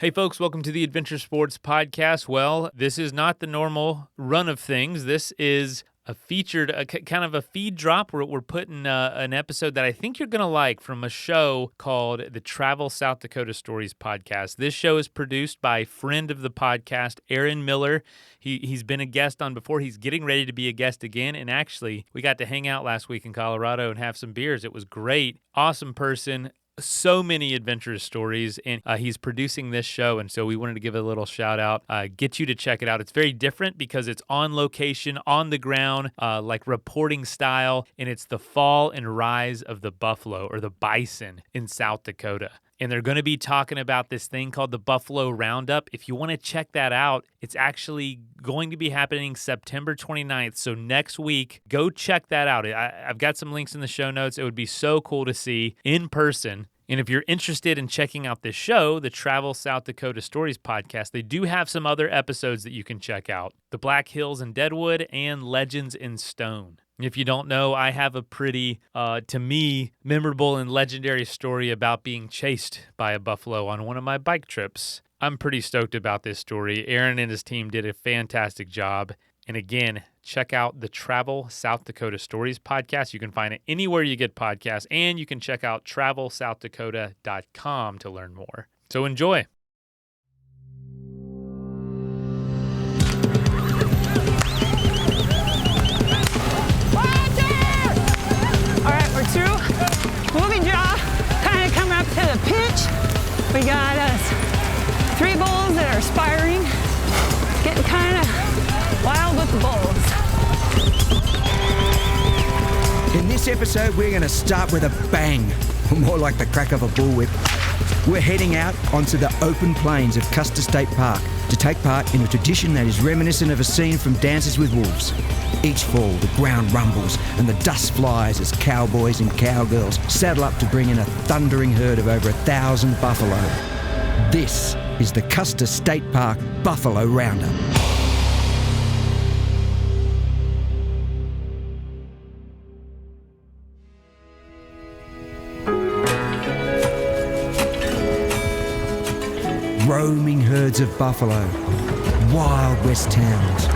Hey folks, welcome to the Adventure Sports Podcast. Well, this is not the normal run of things. This is a kind of a feed drop. We're putting an episode that I think you're going to like from a show called the Travel South Dakota Stories podcast. This show is produced by a friend of the podcast, Aaron Miller. He's been a guest on before. He's getting ready to be a guest again. And actually, we got to hang out last week in Colorado and have some beers. It was great. Awesome person. So many adventurous stories, and he's producing this show, and so we wanted to give it a little shout out, get you to check it out. It's very different because it's on location, on the ground, like reporting style, and it's the fall and rise of the buffalo or the bison in South Dakota. And they're going to be talking about this thing called the Buffalo Roundup. If you want to check that out, it's actually going to be happening September 29th. So next week, go check that out. I've got some links in the show notes. It would be so cool to see in person. And if you're interested in checking out this show, the Travel South Dakota Stories podcast, they do have some other episodes that you can check out. The Black Hills in Deadwood and Legends in Stone. If you don't know, I have a pretty, to me, memorable and legendary story about being chased by a buffalo on one of my bike trips. I'm pretty stoked about this story. Aaron and his team did a fantastic job. And again, check out the Travel South Dakota Stories podcast. You can find it anywhere you get podcasts, and you can check out travelsouthdakota.com to learn more. So enjoy. Through moving jaw, kind of coming up to the pitch. We got us 3 bulls that are aspiring, getting kind of wild with the bulls. In this episode, we're going to start with a bang, or more like the crack of a bullwhip. We're heading out onto the open plains of Custer State Park to take part in a tradition that is reminiscent of a scene from Dances with Wolves. Each fall, the ground rumbles and the dust flies as cowboys and cowgirls saddle up to bring in a thundering herd of over 1,000 buffalo. This is the Custer State Park Buffalo Roundup. Roaming herds of buffalo, wild west towns,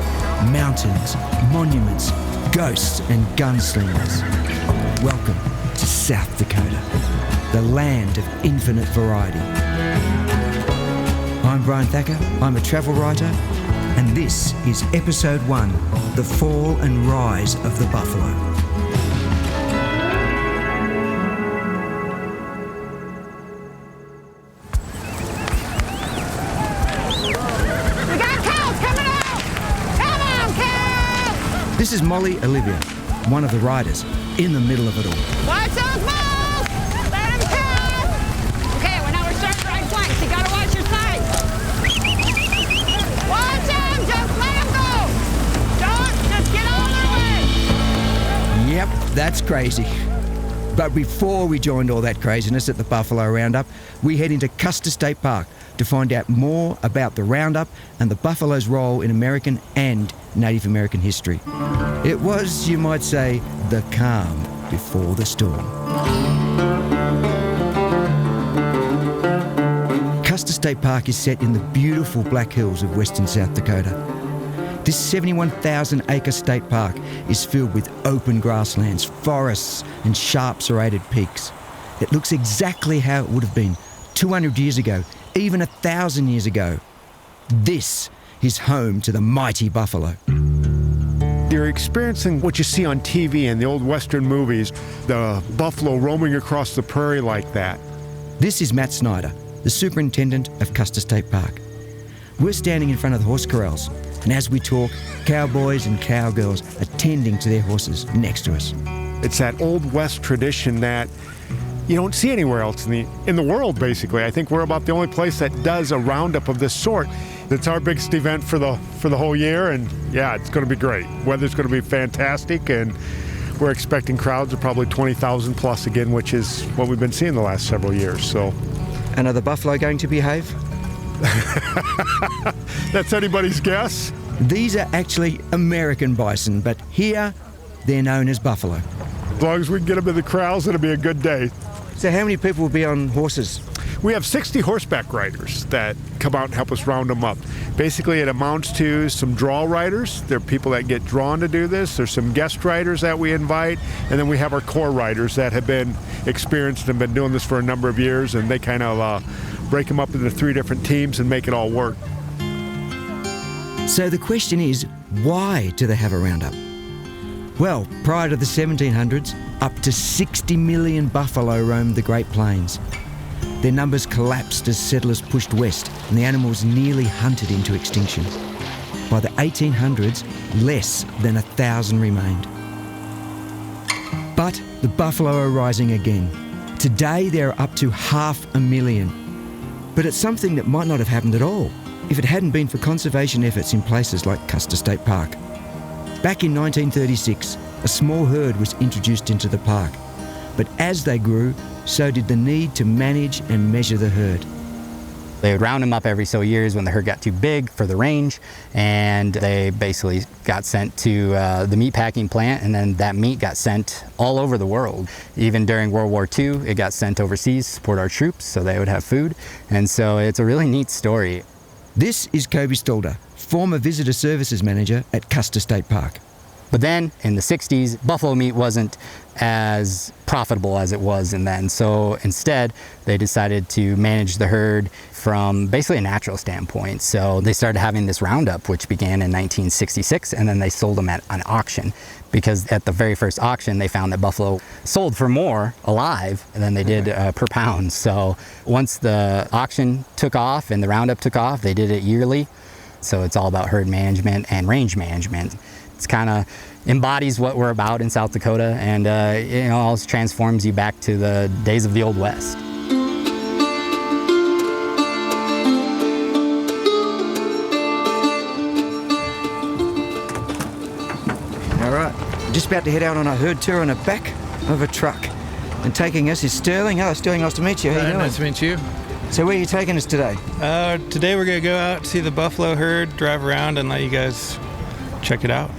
mountains, monuments, ghosts and gunslingers. Welcome to South Dakota, the land of infinite variety. I'm Brian Thacker, I'm a travel writer, and this is episode 1, The Fall and Rise of the Buffalo. This is Molly Olivia, one of the riders, in the middle of it all. Watch those bulls! Let them come! Okay, well now we're starting right flanks. You gotta watch your sides. Watch them! Just let them go! Don't just get out of their way! Yep, that's crazy. But before we joined all that craziness at the Buffalo Roundup, we head into Custer State Park to find out more about the Roundup and the buffalo's role in American and Native American history. It was, you might say, the calm before the storm. Custer State Park is set in the beautiful Black Hills of western South Dakota. This 71,000-acre state park is filled with open grasslands, forests, and sharp serrated peaks. It looks exactly how it would have been 200 years ago, even 1,000 years ago. This is home to the mighty buffalo. You're experiencing what you see on TV in the old Western movies, the buffalo roaming across the prairie like that. This is Matt Snyder, the superintendent of Custer State Park. We're standing in front of the horse corrals, and as we talk, cowboys and cowgirls are tending to their horses next to us. It's that old West tradition that you don't see anywhere else in the world, basically. I think we're about the only place that does a roundup of this sort. It's our biggest event for the whole year, and yeah, it's going to be great. Weather's going to be fantastic, and we're expecting crowds of probably 20,000 plus again, which is what we've been seeing the last several years. So, and are the buffalo going to behave? That's anybody's guess. These are actually American bison, but here they're known as buffalo. As long as we can get them in the corrals, it'll be a good day. So how many people will be on horses? We have 60 horseback riders that come out and help us round them up. Basically, it amounts to some draw riders. There are people that get drawn to do this. There's some guest riders that we invite. And then we have our core riders that have been experienced and been doing this for a number of years. And they kind of break them up into 3 different teams and make it all work. So the question is, why do they have a roundup? Well, prior to the 1700s, up to 60 million buffalo roamed the Great Plains. Their numbers collapsed as settlers pushed west and the animals nearly hunted into extinction. By the 1800s, less than 1,000 remained. But the buffalo are rising again. Today there are up to 500,000. But it's something that might not have happened at all if it hadn't been for conservation efforts in places like Custer State Park. Back in 1936, a small herd was introduced into the park. But as they grew, so did the need to manage and measure the herd. They would round them up every so years when the herd got too big for the range, and they basically got sent to the meatpacking plant, and then that meat got sent all over the world. Even during World War II, it got sent overseas to support our troops so they would have food, and so it's a really neat story. This is Kobe Stalder, former Visitor Services Manager at Custer State Park. But then in the 60s, buffalo meat wasn't as profitable as it was and then. So instead, they decided to manage the herd from basically a natural standpoint. So they started having this Roundup, which began in 1966, and then they sold them at an auction. Because at the very first auction, they found that buffalo sold for more alive than they did per pound. So once the auction took off and the Roundup took off, they did it yearly. So it's all about herd management and range management. It's kind of embodies what we're about in South Dakota, and it always transforms you back to the days of the Old West. All right, just about to head out on a herd tour on the back of a truck. And taking us is Sterling. Hello, Sterling, nice to meet you. How you doing? Nice to meet you. So where are you taking us today? Today we're going to go out, see the buffalo herd, drive around, and let you guys check it out.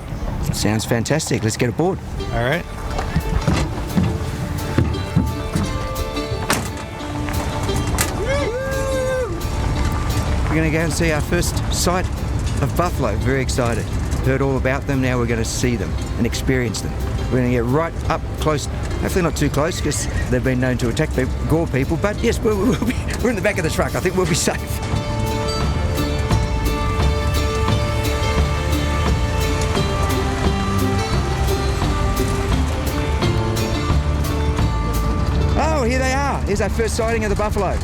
Sounds fantastic. Let's get aboard. All right. We're going to go and see our first sight of buffalo. Very excited. Heard all about them. Now we're going to see them and experience them. We're going to get right up close. Hopefully not too close because they've been known to attack people, gore people. But yes, we're in the back of the truck. I think we'll be safe. Oh, here they are. Here's our first sighting of the buffalo.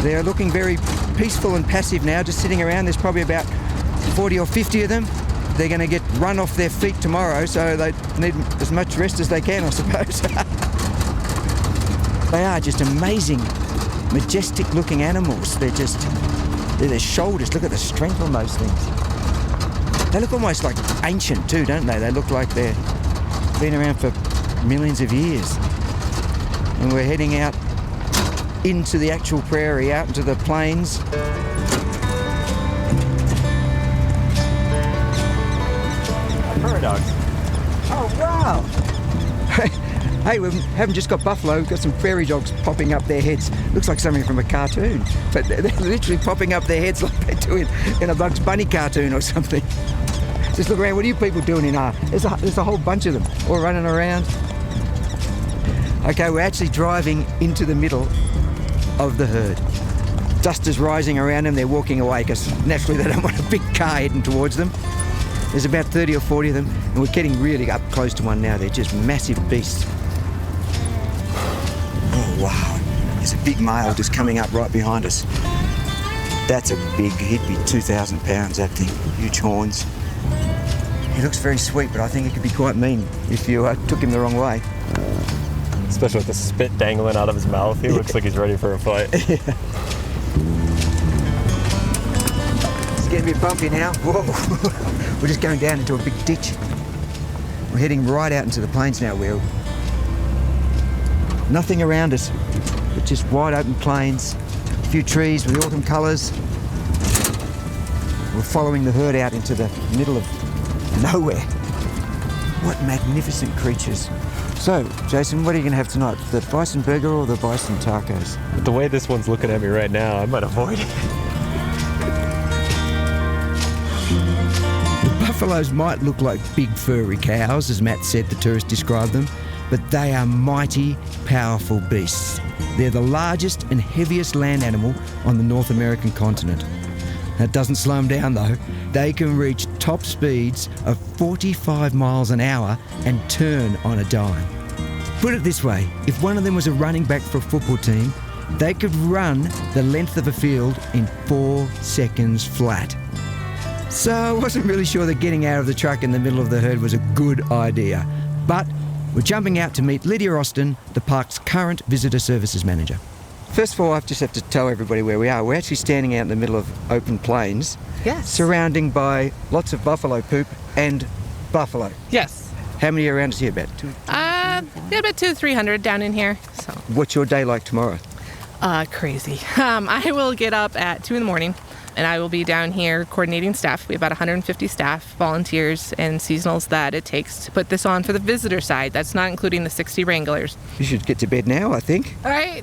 They're looking very peaceful and passive now, just sitting around. There's probably about 40 or 50 of them. They're going to get run off their feet tomorrow, so they need as much rest as they can, I suppose. They are just amazing, majestic-looking animals. They're their shoulders. Look at the strength on those things. They look almost like ancient too, don't they? They look like they've been around for millions of years. And we're heading out into the actual prairie, out into the plains. Prairie dogs. Oh, wow! Hey, we haven't just got buffalo, we've got some prairie dogs popping up their heads. Looks like something from a cartoon, but they're literally popping up their heads like they do in a Bugs Bunny cartoon or something. Just look around, what are you people doing in R? There's a whole bunch of them all running around. Okay, we're actually driving into the middle of the herd. Dust is rising around them, they're walking away because naturally they don't want a big car heading towards them. There's about 30 or 40 of them, and we're getting really up close to one now. They're just massive beasts. Oh, wow. There's a big male just coming up right behind us. That's a big, he'd be 2,000 pounds, that thing. Huge horns. He looks very sweet, but I think he could be quite mean if you took him the wrong way. Especially with the spit dangling out of his mouth. He looks like he's ready for a fight. Yeah. It's getting a bit bumpy now. Whoa. We're just going down into a big ditch. We're heading right out into the plains now. We're nothing around us, but just wide open plains, a few trees with autumn colours. We're following the herd out into the middle of nowhere. What magnificent creatures. So, Jason, what are you going to have tonight? The bison burger or the bison tacos? But the way this one's looking at me right now, I might avoid it. The buffaloes might look like big furry cows, as Matt said the tourist described them, but they are mighty, powerful beasts. They're the largest and heaviest land animal on the North American continent. That doesn't slow them down though. They can reach top speeds of 45 miles an hour and turn on a dime. Put it this way, if one of them was a running back for a football team, they could run the length of a field in 4 seconds flat. So I wasn't really sure that getting out of the truck in the middle of the herd was a good idea. But we're jumping out to meet Lydia Austin, the park's current visitor services manager. First of all, I just have to tell everybody where we are. We're actually standing out in the middle of open plains, Yes. surrounding by lots of buffalo poop and buffalo. Yes. How many are around us here, about? Yeah, about 200 to 300 down in here. So, What's your day like tomorrow? crazy. I will get up at 2 in the morning, and I will be down here coordinating staff. We have about 150 staff, volunteers, and seasonals that it takes to put this on for the visitor side. That's not including the 60 wranglers. You should get to bed now, I think. Right,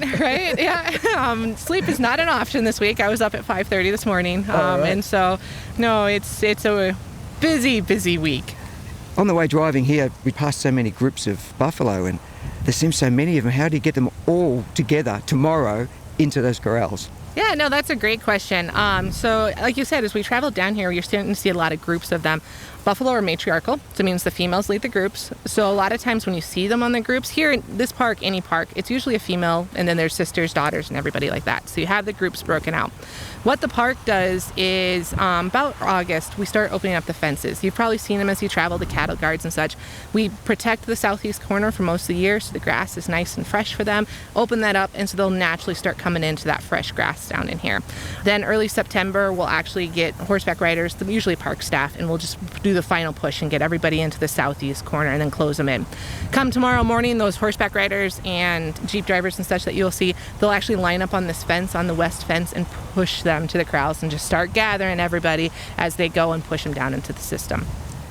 yeah. Sleep is not an option this week. I was up at 5:30 this morning, right. and so, no, it's a busy week. On the way driving here, we passed so many groups of buffalo, and there seems so many of them. How do you get them all together tomorrow into those corrals? Yeah, no, that's a great question. So, like you said, as we travel down here, you're starting to see a lot of groups of them. Buffalo are matriarchal, so it means the females lead the groups. So a lot of times when you see them on the groups, here in this park, any park, it's usually a female, and then there's sisters, daughters, and everybody like that. So you have the groups broken out. What the park does is, about August, we start opening up the fences. You've probably seen them as you travel, the cattle guards and such. We protect the southeast corner for most of the year, so the grass is nice and fresh for them. Open that up, and so they'll naturally start coming into that fresh grass down in here. Then early September, we'll actually get horseback riders, usually park staff, and we'll just do the final push and get everybody into the southeast corner and then close them in. Come tomorrow morning, those horseback riders and Jeep drivers and such that you'll see, they'll actually line up on this fence, on the west fence, and push them to the corrals and just start gathering everybody as they go and push them down into the system.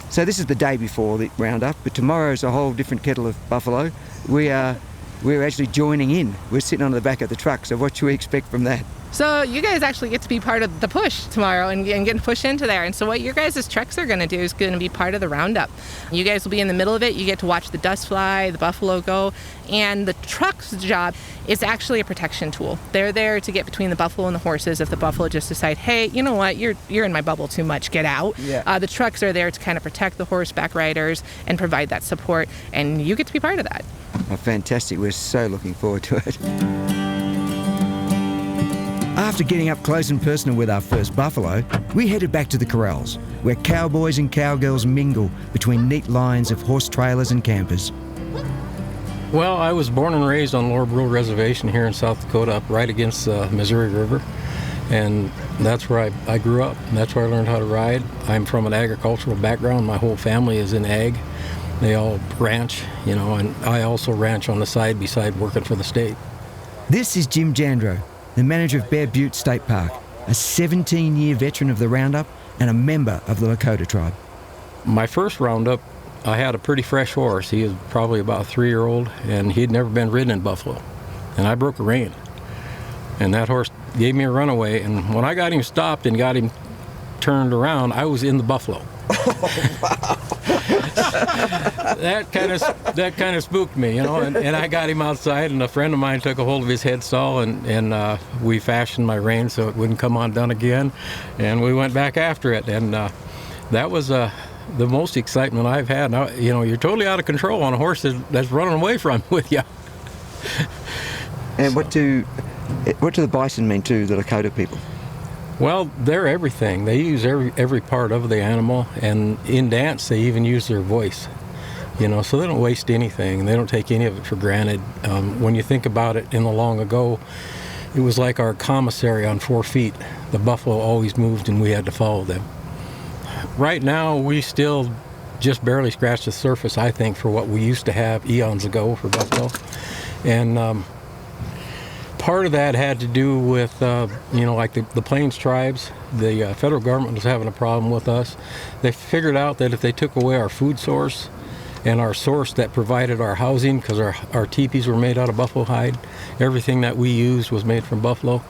So this is the day before the roundup, but tomorrow's a whole different kettle of buffalo. We're actually joining in. We're sitting on the back of the truck, so what should we expect from that? So you guys actually get to be part of the push tomorrow and get pushed into there. And so what your guys' trucks are going to do is going to be part of the roundup. You guys will be in the middle of it. You get to watch the dust fly, the buffalo go. And the truck's job is actually a protection tool. They're there to get between the buffalo and the horses if the buffalo just decide, hey, you know what, you're in my bubble too much, get out. Yeah. The trucks are there to kind of protect the horseback riders and provide that support. And you get to be part of that. Oh, fantastic. We're so looking forward to it. After getting up close and personal with our first buffalo, we headed back to the corrals, where cowboys and cowgirls mingle between neat lines of horse trailers and campers. Well, I was born and raised on Lower Brule Reservation here in South Dakota, up right against the Missouri River. And that's where I grew up. And that's where I learned how to ride. I'm from an agricultural background. My whole family is in ag. They all ranch, and I also ranch on the side beside working for the state. This is Jim Jandreau, the manager of Bear Butte State Park, a 17-year veteran of the Roundup and a member of the Lakota tribe. My first Roundup, I had a pretty fresh horse. He was probably about a 3-year-old, and he'd never been ridden in buffalo. And I broke a rein. And that horse gave me a runaway, and when I got him stopped and got him turned around, I was in the buffalo. Oh, wow. That kind of spooked me, and I got him outside, and a friend of mine took a hold of his headstall, and we fashioned my rein so it wouldn't come undone again, and we went back after it, and that was the most excitement I've had. Now, you're totally out of control on a horse that's running away from with you. And what do the bison mean to the Lakota people? Well, they're everything. They use every part of the animal, and in dance they even use their voice. So they don't waste anything. They don't take any of it for granted. When you think about it, in the long ago, it was like our commissary on 4 feet. The buffalo always moved, and we had to follow them. Right now, we still just barely scratch the surface, I think, for what we used to have eons ago for buffalo. And part of that had to do with, like the Plains tribes. The federal government was having a problem with us. They figured out that if they took away our food source, and our source that provided our housing, because our teepees were made out of buffalo hide. Everything that we used was made from buffalo.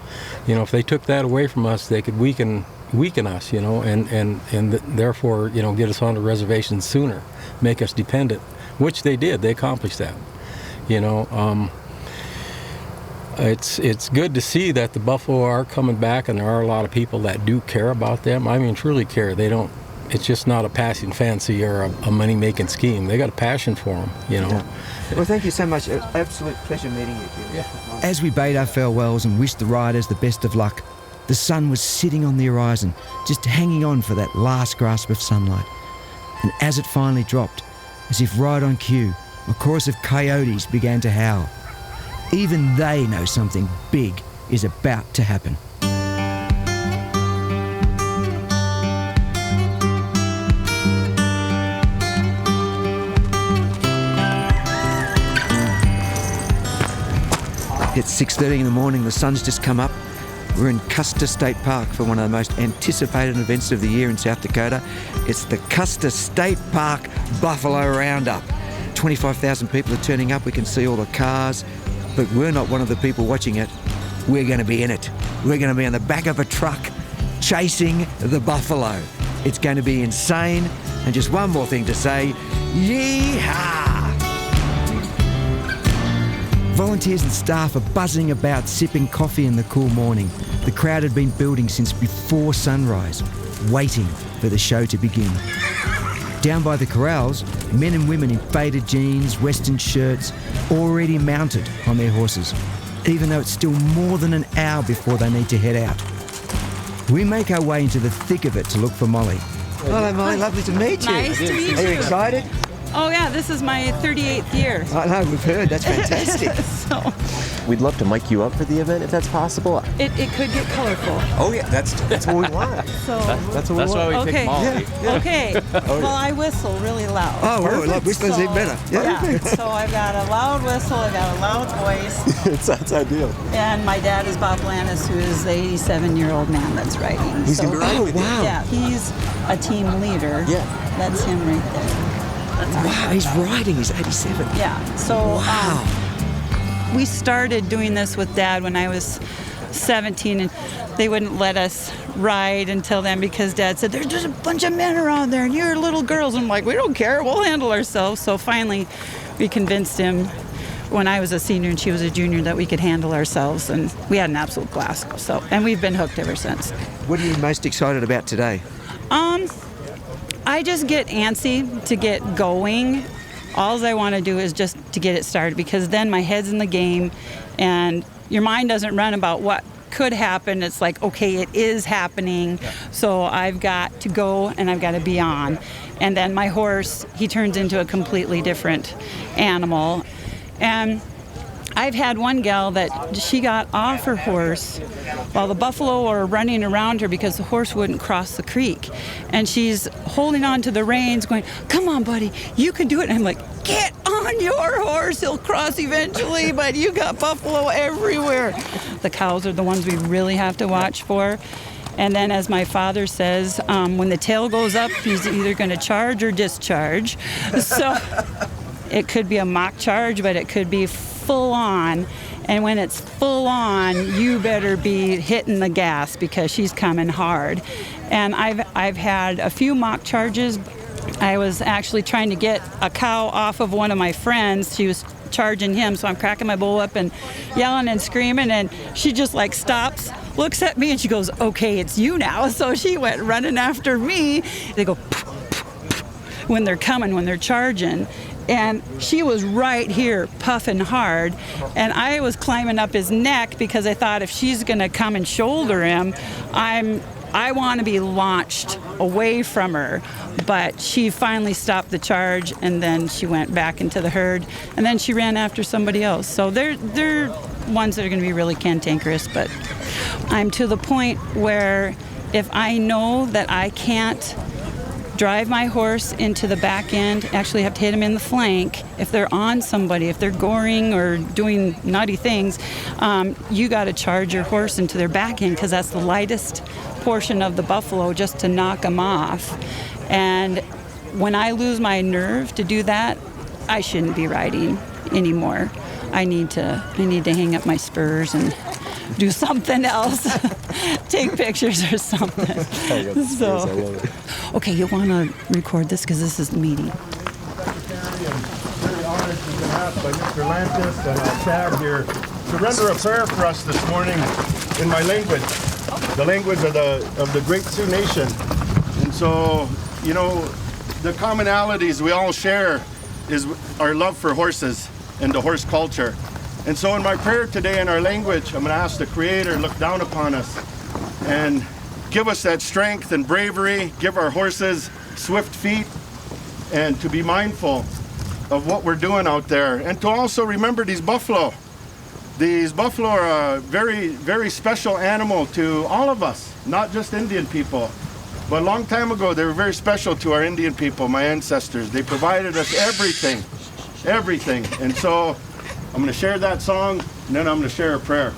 You know, if they took that away from us, they could weaken us, you know, and therefore, you know, get us on the reservation sooner, make us dependent, which they did. They accomplished that, you know. It's good to see that the buffalo are coming back, and there are a lot of people that do care about them. I mean, truly care. They don't. It's just not a passing fancy or a money-making scheme. They got a passion for them, you know. Yeah. Well, thank you so much. Absolute pleasure meeting you, Jim. Yeah. As we bade our farewells and wished the riders the best of luck, the sun was sitting on the horizon, just hanging on for that last grasp of sunlight. And as it finally dropped, as if right on cue, a chorus of coyotes began to howl. Even they know something big is about to happen. It's 6:30 in the morning, the sun's just come up. We're in Custer State Park for one of the most anticipated events of the year in South Dakota. It's the Custer State Park Buffalo Roundup. 25,000 people are turning up. We can see all the cars, but we're not one of the people watching it. We're going to be in it. We're going to be on the back of a truck chasing the buffalo. It's going to be insane. And just one more thing to say, yeehaw! Volunteers and staff are buzzing about, sipping coffee in the cool morning. The crowd had been building since before sunrise, waiting for the show to begin. Down by the corrals, men and women in faded jeans, western shirts, already mounted on their horses, even though it's still more than an hour before they need to head out. We make our way into the thick of it to look for Molly. Hello, Molly. Lovely to meet you. Nice to meet you. Are you excited? Oh yeah, this is my 38th year. I know, we've heard. That's fantastic. So We'd love to mic you up for the event if that's possible. it could get colorful. Oh yeah, that's what we want. So That's what we want. why we okay. picked Molly. Okay. Well, I whistle really loud. Oh, well, whistler's even better. Yeah. So I've got a loud whistle. I've got a loud voice. That's ideal. And my dad is Bob Lannis, who is the 87-year-old man that's riding. He's gonna be riding with you. wow. Yeah, he's a team leader. Yeah. That's him right there. Wow, he's riding. He's 87. Yeah. So we started doing this with Dad when I was 17, and they wouldn't let us ride until then because Dad said, there's just a bunch of men around there and you're little girls. And I'm like, we don't care. We'll handle ourselves. So finally we convinced him when I was a senior and she was a junior that we could handle ourselves, and we had an absolute blast. So, and we've been hooked ever since. What are you most excited about today? I just get antsy to get going. All I want to do is just to get it started, because then my head's in the game and your mind doesn't run about what could happen. It's like, okay, it is happening. So I've got to go and I've got to be on. And then my horse, he turns into a completely different animal. And I've had one gal that she got off her horse while the buffalo were running around her because the horse wouldn't cross the creek. And she's holding on to the reins going, come on, buddy, you can do it. And I'm like, get on your horse. He'll cross eventually, but you got buffalo everywhere. The cows are the ones we really have to watch for. And then, as my father says, when the tail goes up, he's either going to charge or discharge. So it could be a mock charge, but it could be full on. And when it's full on, you better be hitting the gas because she's coming hard. And I've had a few mock charges. I was actually trying to get a cow off of one of my friends. She was charging him, so I'm cracking my bull up and yelling and screaming, and she just like stops, looks at me, and she goes, okay, it's you now. So she went running after me. They go when they're coming, when they're charging. And she was right here puffing hard, and I was climbing up his neck because I thought if she's gonna come and shoulder him, I want to be launched away from her. But she finally stopped the charge, and then she went back into the herd, and then she ran after somebody else. So they're ones that are going to be really cantankerous. But I'm to the point where if I know that I can't drive my horse into the back end, actually have to hit him in the flank. If they're on somebody, if they're goring or doing naughty things, you got to charge your horse into their back end because that's the lightest portion of the buffalo, just to knock them off. And when I lose my nerve to do that, I shouldn't be riding anymore. I need to hang up my spurs and do something else. Take pictures or something. So, okay, you want to record this because this is the meeting. Very honored to be asked by Mr. Lantis and Tab here to render a prayer for us this morning in my language, the language of the Great Sioux Nation. And so, you know, the commonalities we all share is our love for horses and the horse culture. And so in my prayer today in our language, I'm going to ask the Creator to look down upon us and give us that strength and bravery, give our horses swift feet, and to be mindful of what we're doing out there. And to also remember these buffalo. These buffalo are a very, very special animal to all of us, not just Indian people. But a long time ago, they were very special to our Indian people, my ancestors. They provided us everything, everything. And so I'm going to share that song, and then I'm going to share a prayer.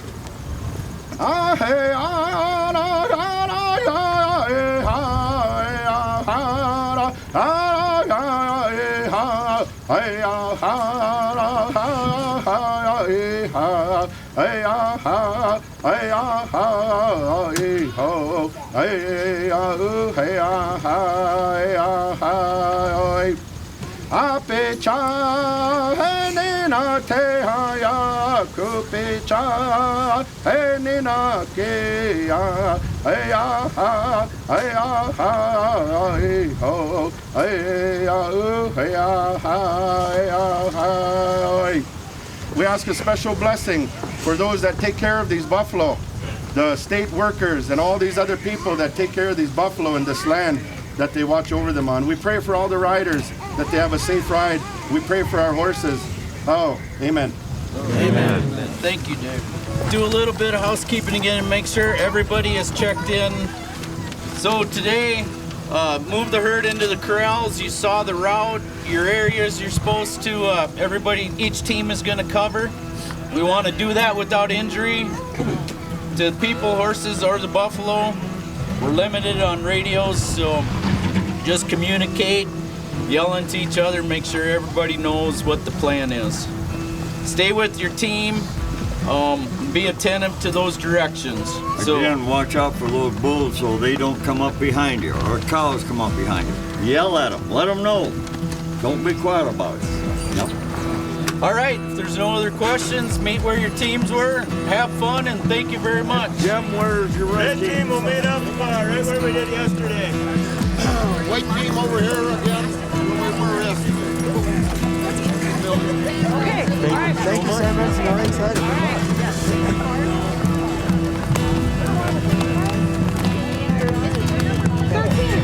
We ask a special blessing for those that take care of these buffalo, the state workers and all these other people that take care of these buffalo in this land that they watch over them on. We pray for all the riders that they have a safe ride. We pray for our horses. Oh, amen. Amen. Thank you, Dave. Do a little bit of housekeeping again and make sure everybody is checked in. So today, move the herd into the corrals. You saw the route, your areas you're supposed to, each team is gonna cover. We wanna do that without injury to people, horses, or the buffalo. We're limited on radios, so just communicate, yell into each other, make sure everybody knows what the plan is. Stay with your team, be attentive to those directions. Again, watch out for those bulls so they don't come up behind you, or cows come up behind you. Yell at them, let them know. Don't be quiet about it. Yep. All right, if there's no other questions, meet where your teams were, have fun, and thank you very much. Jim, where's your red team will meet up right where we did yesterday. White team over here again, where we're yesterday. Okay, all right. Thank you, Sam. That's very exciting.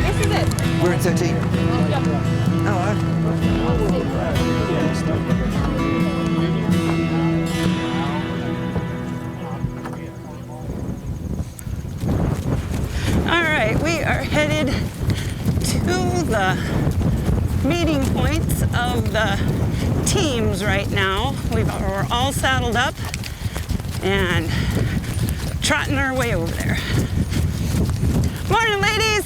This is it. We're at 13. All right, we are headed to the meeting points of the teams right now. We're all saddled up and trotting our way over there. Morning, ladies.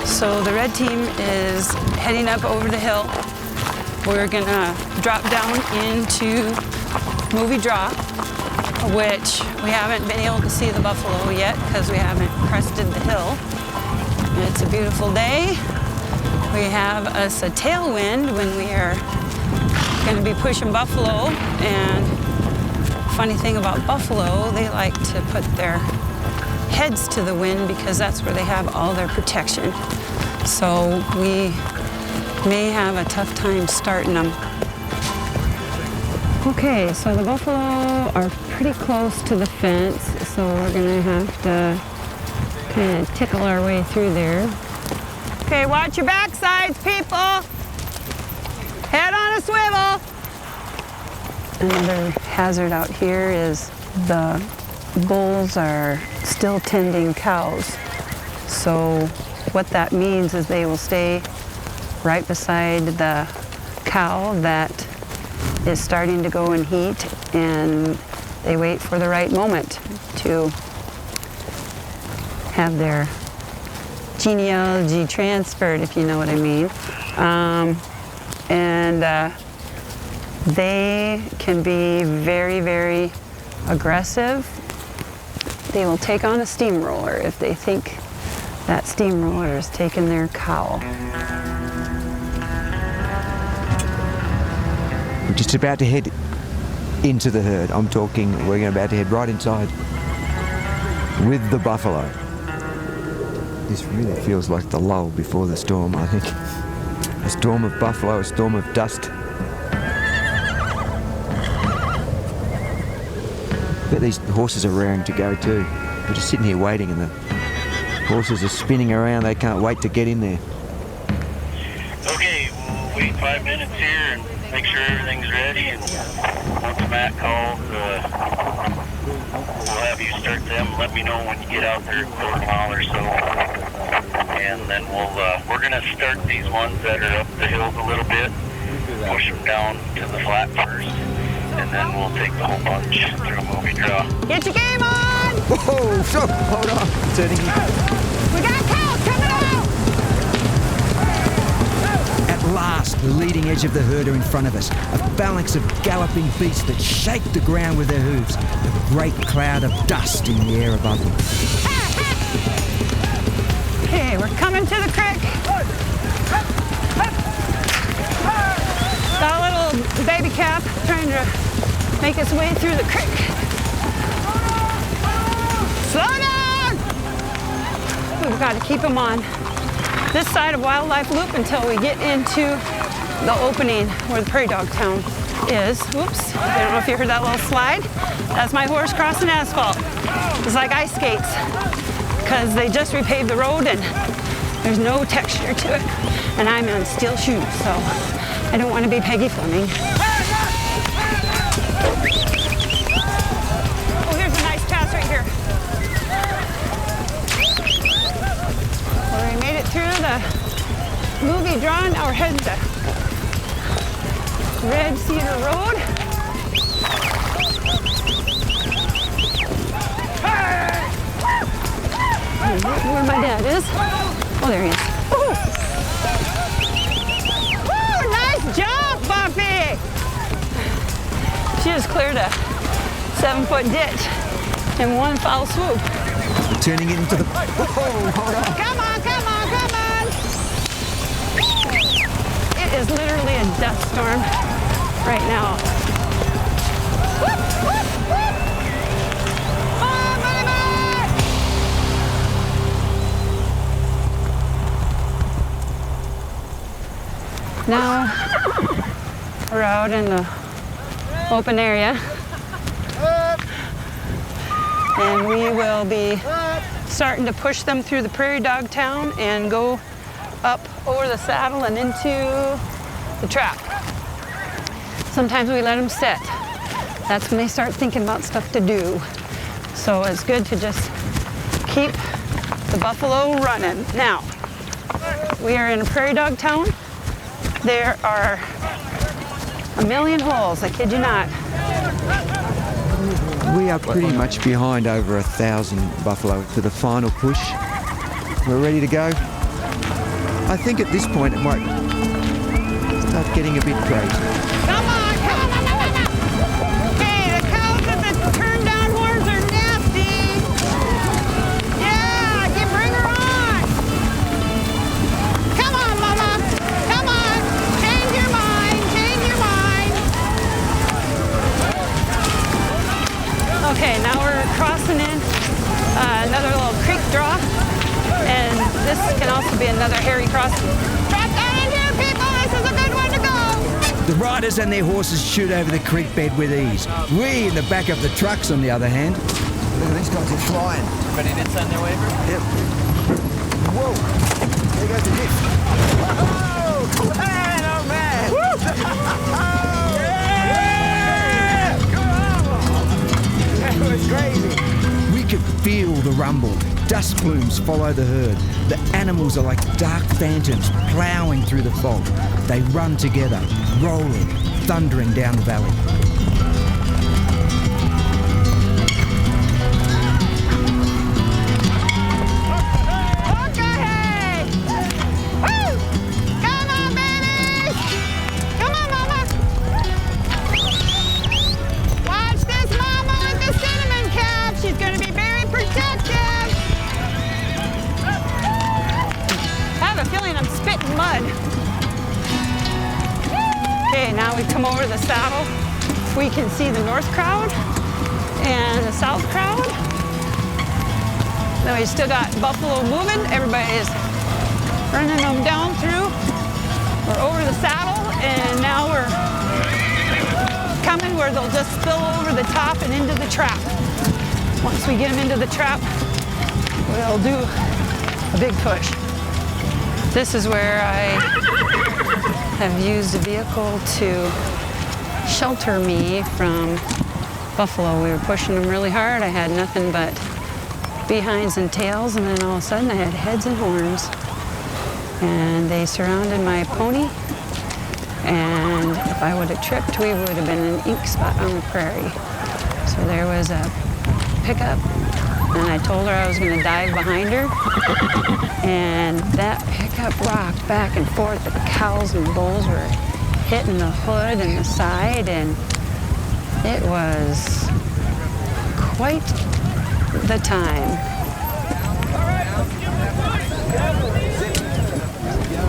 So the red team is heading up over the hill. We're gonna drop down into Movie Draw, which we haven't been able to see the buffalo yet because we haven't crested the hill. It's a beautiful day. We have us a tailwind when we are gonna be pushing buffalo, and funny thing about buffalo, they like to put their heads to the wind because that's where they have all their protection. So we may have a tough time starting them. Okay, so the buffalo are pretty close to the fence, so we're gonna have to kind of tickle our way through there. Okay, watch your backsides, people. Head on a swivel. Another hazard out here is the bulls are still tending cows. So what that means is they will stay right beside the cow that is starting to go in heat, and they wait for the right moment to have their genealogy transferred, if you know what I mean. They can be very, very aggressive. They will take on a steamroller if they think that steamroller has taken their cow. We're just about to head into the herd. I'm talking, we're about to head right inside with the buffalo. This really feels like the lull before the storm, I think. A storm of buffalo, a storm of dust. I bet these horses are raring to go too. We're just sitting here waiting and the horses are spinning around. They can't wait to get in there. Okay, we'll wait 5 minutes here and make sure everything's ready. And once Matt calls, we'll have you start them. Let me know when you get out there, a quarter mile or so. And then we're gonna start these ones that are up the hills a little bit, push them down to the flat first, and then we'll take the whole bunch through a movie draw. Get your game on! Whoa, stop, hold on. Turning in. We got cows coming out! At last, the leading edge of the herd are in front of us. A phalanx of galloping beasts that shake the ground with their hooves. A great cloud of dust in the air above them. Okay, we're coming to the creek. Got a little baby calf trying to make its way through the creek. Slow down! We've got to keep him on this side of Wildlife Loop until we get into the opening where the prairie dog town is. Whoops, I don't know if you heard that little slide. That's my horse crossing asphalt. It's like ice skates because they just repaved the road and there's no texture to it. And I'm on steel shoes, so I don't want to be Peggy Fleming. Oh, here's a nice pass right here. Well, we made it through the movie draw. Now we're heading to Red Cedar Road. Where my dad is. Oh, there he is. Woo! Woo, nice jump, Buffy! She just cleared a 7-foot ditch in one foul swoop. Turning it into the... Whoa, hold on. Come on, come on, come on! It is literally a dust storm right now. Whoop, whoop, whoop! Now we're out in the open area, and we will be starting to push them through the prairie dog town and go up over the saddle and into the trap. Sometimes we let them sit. That's when they start thinking about stuff to do. So it's good to just keep the buffalo running. Now, we are in a prairie dog town. There are a million holes, I kid you not. We are pretty much behind over 1,000 buffalo to the final push. We're ready to go. I think at this point it might start getting a bit crazy. Come on, come on, come on, come on. Hey, the cows with the turned down horns are nasty. Yeah, bring her on. Come on, Mama. Come on. Change your mind. Change your mind. Okay, now we're crossing in another little creek draw. And this can also be another hairy crossing. Drop down in here, people. This is a good one to go. The riders and their horses shoot over the creek bed with ease. We in the back of the trucks, on the other hand. Look at these guys are flying. Ready to send their waiver? Yep. Whoa. There goes the hit. Whoa! Man, oh man! Yeah! Come on! That was crazy. We could feel the rumble. Dust plumes follow the herd. The animals are like dark phantoms ploughing through the fog. They run together, rolling, thundering down the valley. Come over the saddle, we can see the north crowd and the south crowd. Then we still got buffalo moving. Everybody is running them down through. We're over the saddle, and now we're coming where they'll just spill over the top and into the trap. Once we get them into the trap, we'll do a big push. This is where I have used a vehicle to shelter me from buffalo. We were pushing them really hard. I had nothing but behinds and tails, and then all of a sudden I had heads and horns. And they surrounded my pony, and if I would have tripped, we would have been an ink spot on the prairie. So there was a pickup, and I told her I was going to dive behind her, and that pickup rocked back and forth. The cows and bulls were hitting the hood and the side, and it was quite the time.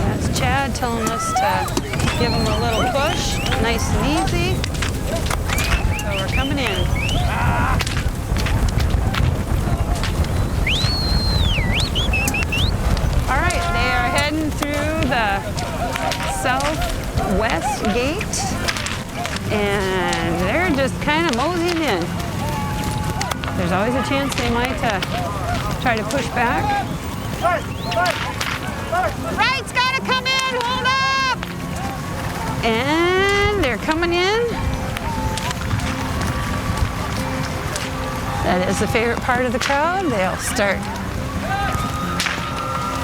That's Chad telling us to give him a little push, nice and easy. So we're coming in. All right, they are heading through the southwest gate, and they're just kind of moseying in. There's always a chance they might try to push back. Right's gotta come in, hold up! And they're coming in. That is the favorite part of the crowd. They'll start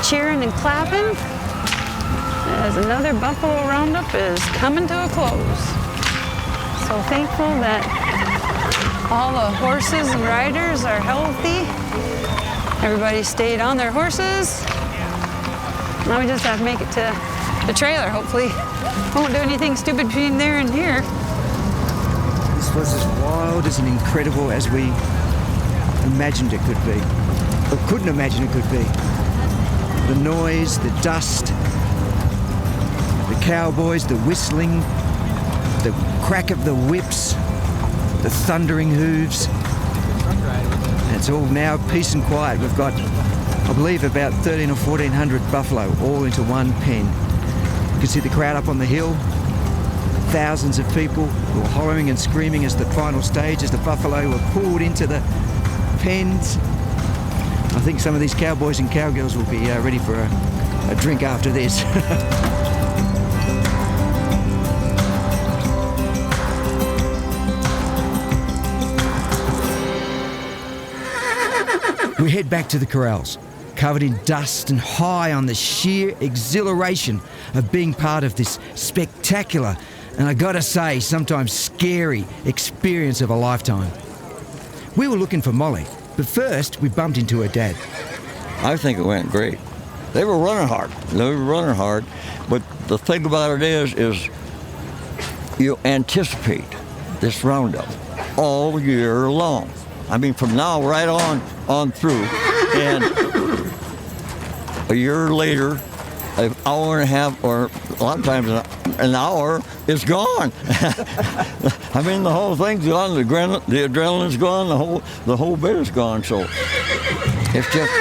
cheering and clapping as another buffalo roundup is coming to a close. So thankful that all the horses and riders are healthy. Everybody stayed on their horses. Now we just have to make it to the trailer, hopefully. Won't do anything stupid between there and here. This was as wild, as incredible as we imagined it could be. Or couldn't imagine it could be. The noise, the dust, the cowboys, the whistling, the crack of the whips, the thundering hooves. And it's all now peace and quiet. We've got, I believe, about 1,300 or 1,400 buffalo all into one pen. You can see the crowd up on the hill. Thousands of people who were hollering and screaming as the final stage, as the buffalo were pulled into the pens. I think some of these cowboys and cowgirls will be ready for a drink after this. We head back to the corrals, covered in dust and high on the sheer exhilaration of being part of this spectacular, and I gotta say, sometimes scary experience of a lifetime. We were looking for Molly, but first we bumped into her dad. I think it went great. They were running hard. But the thing about it is you anticipate this roundup all year long. I mean, from now right on through. And a year later, an hour and a half, or a lot of times an hour, is gone. I mean, the whole thing's gone. The adrenaline's gone. The whole bit is gone. So it's just,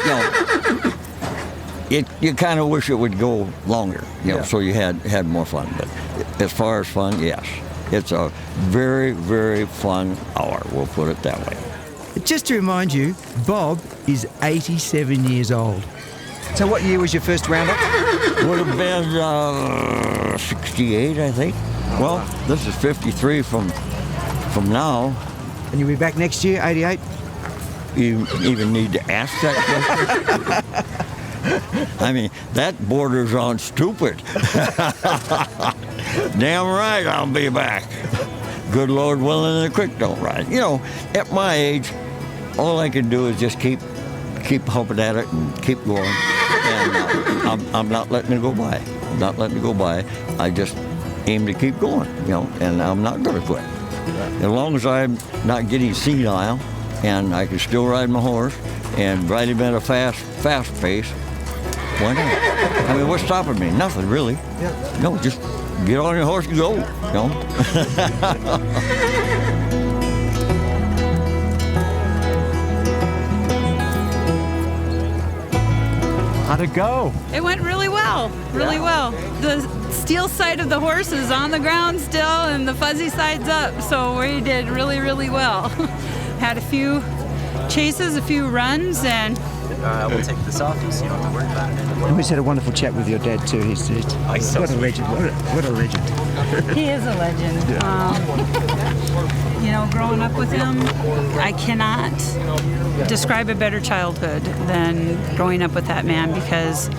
you kind of wish it would go longer, so you had more fun. But as far as fun, yes, it's a very, very fun hour. We'll put it that way. Just to remind you, Bob is 87 years old. So what year was your first roundup? Would have been 68, I think. Well, this is 53 from now. And you'll be back next year, 88? you even need to ask that question? I mean, that borders on stupid. Damn right I'll be back. Good Lord willing, the creek don't rise. You know, at my age, all I can do is just keep humping at it and keep going. And I'm not letting it go by. I'm not letting it go by. I just aim to keep going, you know, and I'm not going to quit. As long as I'm not getting senile and I can still ride my horse and ride him at a fast pace, why not? I mean, what's stopping me? Nothing, really. Yeah. No, just get on your horse and go, you know. How'd it go? It went really well, really well. The steel side of the horse is on the ground still and the fuzzy side's up, so we did really, really well. Had a few chases, a few runs, and we'll take this off. You don't have to worry about it anymore. And we just had a wonderful chat with your dad too. He's what a legend. What a legend. He is a legend. You know, growing up with him, I cannot describe a better childhood than growing up with that man, because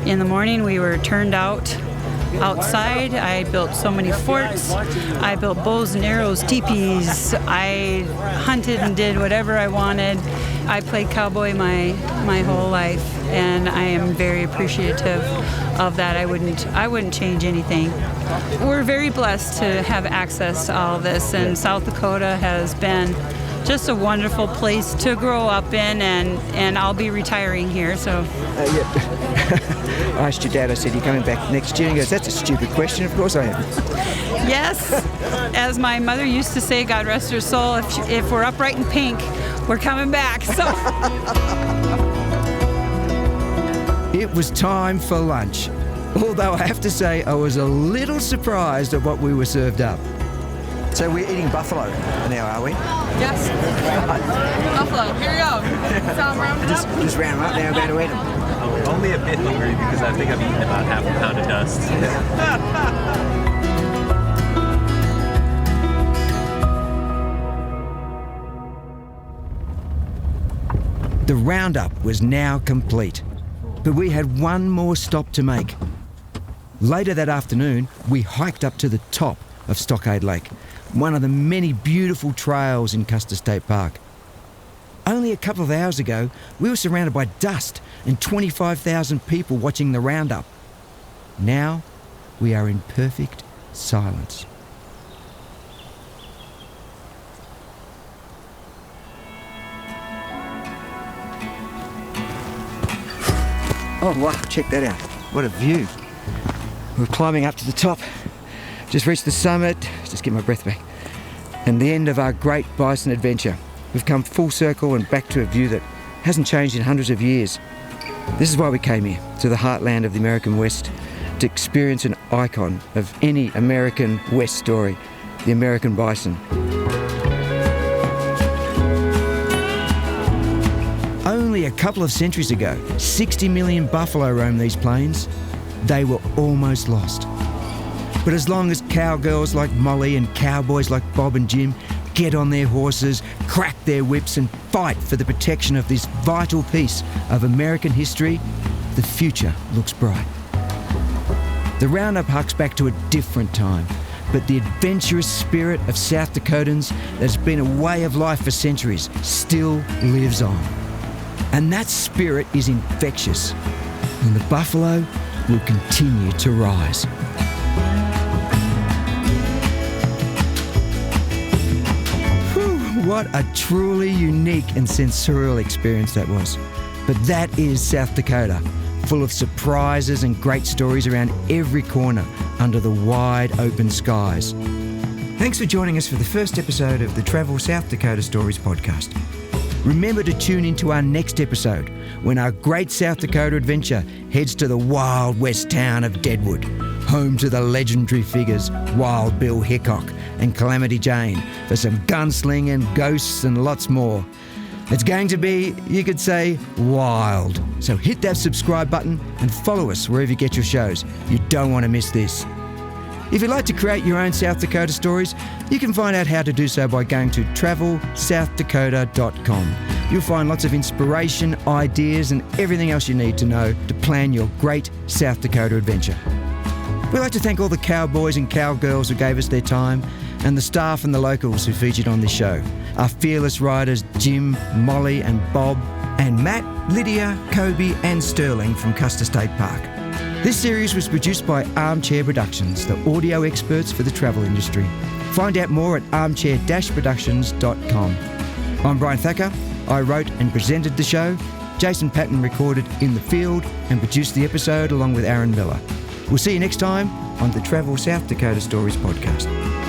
in the morning we were turned outside. I built so many forts. I built bows and arrows, teepees. I hunted and did whatever I wanted. I played cowboy my whole life, and I am very appreciative of that. I wouldn't change anything. We're very blessed to have access to all this, and South Dakota has been just a wonderful place to grow up in, and I'll be retiring here, so. I asked your dad, I said, "You're coming back next year?" And he goes, "That's a stupid question. Of course I am." Yes, as my mother used to say, God rest her soul, if we're upright in pink, we're coming back, so. It was time for lunch. Although I have to say, I was a little surprised at what we were served up. So we're eating buffalo now, are we? Yes. Buffalo. Here we go. So I'm rounding up. Just round them up now, we're going to eat them. I'm only a bit hungry because I think I've eaten about half a pound of dust. The roundup was now complete, but we had one more stop to make. Later that afternoon, we hiked up to the top of Stockade Lake, one of the many beautiful trails in Custer State Park. Only a couple of hours ago, we were surrounded by dust and 25,000 people watching the roundup. Now, we are in perfect silence. Oh wow, check that out. What a view. We're climbing up to the top. Just reached the summit, just get my breath back. And the end of our great bison adventure. We've come full circle and back to a view that hasn't changed in hundreds of years. This is why we came here, to the heartland of the American West, to experience an icon of any American West story, the American bison. Only a couple of centuries ago, 60 million buffalo roamed these plains. They were almost lost. But as long as cowgirls like Molly and cowboys like Bob and Jim get on their horses, crack their whips and fight for the protection of this vital piece of American history, the future looks bright. The Roundup harks back to a different time, but the adventurous spirit of South Dakotans that's been a way of life for centuries still lives on. And that spirit is infectious, and the buffalo will continue to rise. What a truly unique and sensorial experience that was. But that is South Dakota, full of surprises and great stories around every corner under the wide open skies. Thanks for joining us for the first episode of the Travel South Dakota Stories podcast. Remember to tune into our next episode when our great South Dakota adventure heads to the wild west town of Deadwood, home to the legendary figures Wild Bill Hickok and Calamity Jane for some gunslinging, ghosts and lots more. It's going to be, you could say, wild. So hit that subscribe button and follow us wherever you get your shows. You don't want to miss this. If you'd like to create your own South Dakota stories, you can find out how to do so by going to travelsouthdakota.com. You'll find lots of inspiration, ideas, and everything else you need to know to plan your great South Dakota adventure. We'd like to thank all the cowboys and cowgirls who gave us their time, and the staff and the locals who featured on this show. Our fearless riders Jim, Molly and Bob, and Matt, Lydia, Kobe and Sterling from Custer State Park. This series was produced by Armchair Productions, the audio experts for the travel industry. Find out more at armchair-productions.com. I'm Brian Thacker. I wrote and presented the show. Jason Patton recorded in the field and produced the episode along with Aaron Miller. We'll see you next time on the Travel South Dakota Stories podcast.